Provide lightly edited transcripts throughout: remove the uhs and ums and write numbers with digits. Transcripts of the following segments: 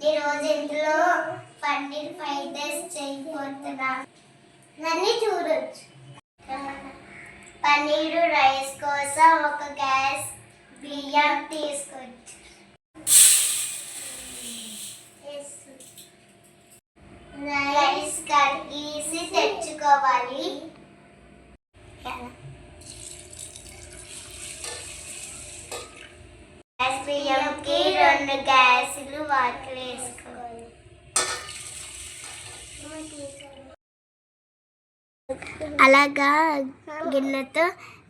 ఈరోజు ఇంట్లో paneer fried rice చేయబోతున్నా. నన్ను చూడొచ్చు. పన్నీరు రైస్ కోసం ఒక గ్లాస్ బియ్యం తీసుకోవచ్చు. రైస్ కడిగేసి తెచ్చుకోవాలి. బియ్యంకి 2 గ్లాసులు వాటర్ వేసుకోవాలి. అలాగా గిన్నెతో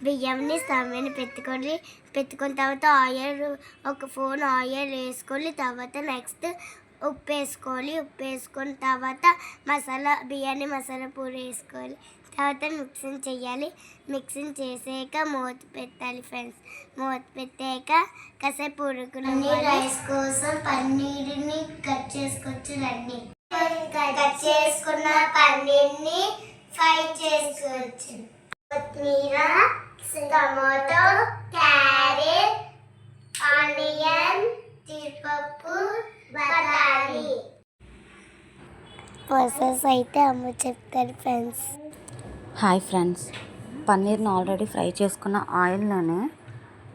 బియ్యంని స్టవ్ మీద పెట్టుకున్న తర్వాత ఒక స్పూన్ ఆయిల్ వేసుకొని తర్వాత నెక్స్ట్ ఉప్పు వేసుకోవాలి. ఉప్పు వేసుకున్న తర్వాత బియ్యాన్ని మసాలా పొడి వేసుకోవాలి. తర్వాత మిక్సింగ్ చేయాలి. మిక్సింగ్ చేసాక మూత పెట్టాలి ఫ్రెండ్స్. మూత పెట్టాక కాసేపు ఉడుకుని రైస్ కోసం పన్నీర్ని కట్ చేసుకోవచ్చు. రండి, కట్ చేసుకున్న పన్నీర్ని ఫ్రై చేసుకోవచ్చు. కొత్తిమీర, టమాటో, క్యారెట్, ఆనియన్, జీడిపప్పు, బఠానీ. ప్రాసెస్ అయితే అమ్మ చెప్తారు ఫ్రెండ్స్. హాయ్ ఫ్రెండ్స్, పన్నీర్ని ఆల్రెడీ ఫ్రై చేసుకున్న ఆయిల్లోనే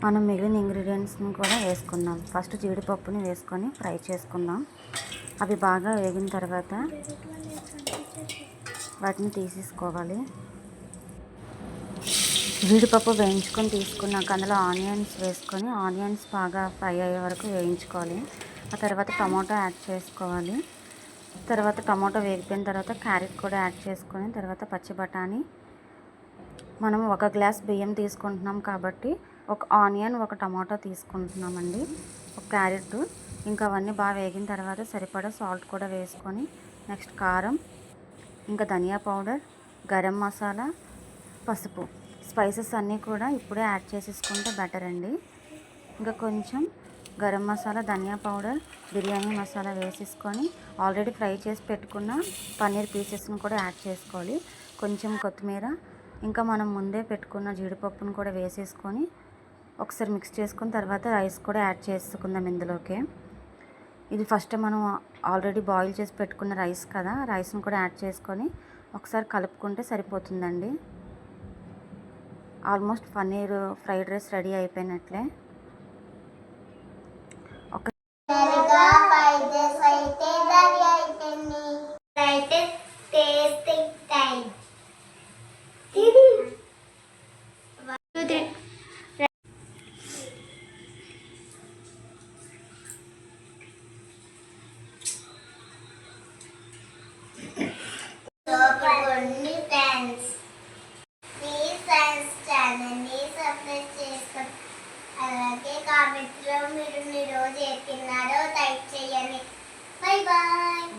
మనం మిగిలిన ఇంగ్రీడియంట్స్ని కూడా వేసుకుందాం. ఫస్ట్ జీడిపప్పుని వేసుకొని ఫ్రై చేసుకుందాం. అవి బాగా వేగిన తర్వాత వాటిని తీసేసుకోవాలి. జీడిపప్పు వేయించుకొని తీసుకున్నాక అందులో ఆనియన్స్ వేసుకొని ఆనియన్స్ బాగా ఫ్రై అయ్యే వరకు వేయించుకోవాలి. ఆ తర్వాత టమాటో యాడ్ చేసుకోవాలి. తర్వాత టమాటో వేగిపోయిన తర్వాత క్యారెట్ కూడా యాడ్ చేసుకొని తర్వాత పచ్చి బఠానీ. మనం 1 గ్లాస్ బియ్యం తీసుకుంటున్నాం కాబట్టి ఒక ఆనియన్, ఒక టమాటో తీసుకుంటున్నామండి, ఒక క్యారెట్. ఇంకా అవన్నీ బాగా వేగిన తర్వాత సరిపడా సాల్ట్ కూడా వేసుకొని నెక్స్ట్ కారం, ఇంకా ధనియా పౌడర్, గరం మసాలా, పసుపు, స్పైసెస్ అన్నీ కూడా ఇప్పుడే యాడ్ చేసేసుకుంటే బెటర్ అండి. ఇంకా కొంచెం గరం మసాలా, ధనియా పౌడర్, బిర్యానీ మసాలా వేసేసుకొని ఆల్రెడీ ఫ్రై చేసి పెట్టుకున్న పన్నీర్ పీసెస్ని కూడా యాడ్ చేసుకోవాలి. కొంచెం కొత్తిమీర, ఇంకా మనం ముందే పెట్టుకున్న జీడిపప్పును కూడా వేసేసుకొని ఒకసారి మిక్స్ చేసుకుని తర్వాత రైస్ కూడా యాడ్ చేసుకుందాం ఇందులోకి. ఇది ఫస్ట్ మనం ఆల్రెడీ బాయిల్ చేసి పెట్టుకున్న రైస్ కదా, రైస్ని కూడా యాడ్ చేసుకొని ఒకసారి కలుపుకుంటే సరిపోతుందండి. Almost paneer fried rice ready అయిపోయినట్లే. అలాగే కామెంట్లో మీరు ఈరోజు ఏ తిన్నారో టైప్ చేయండి. Bye bye.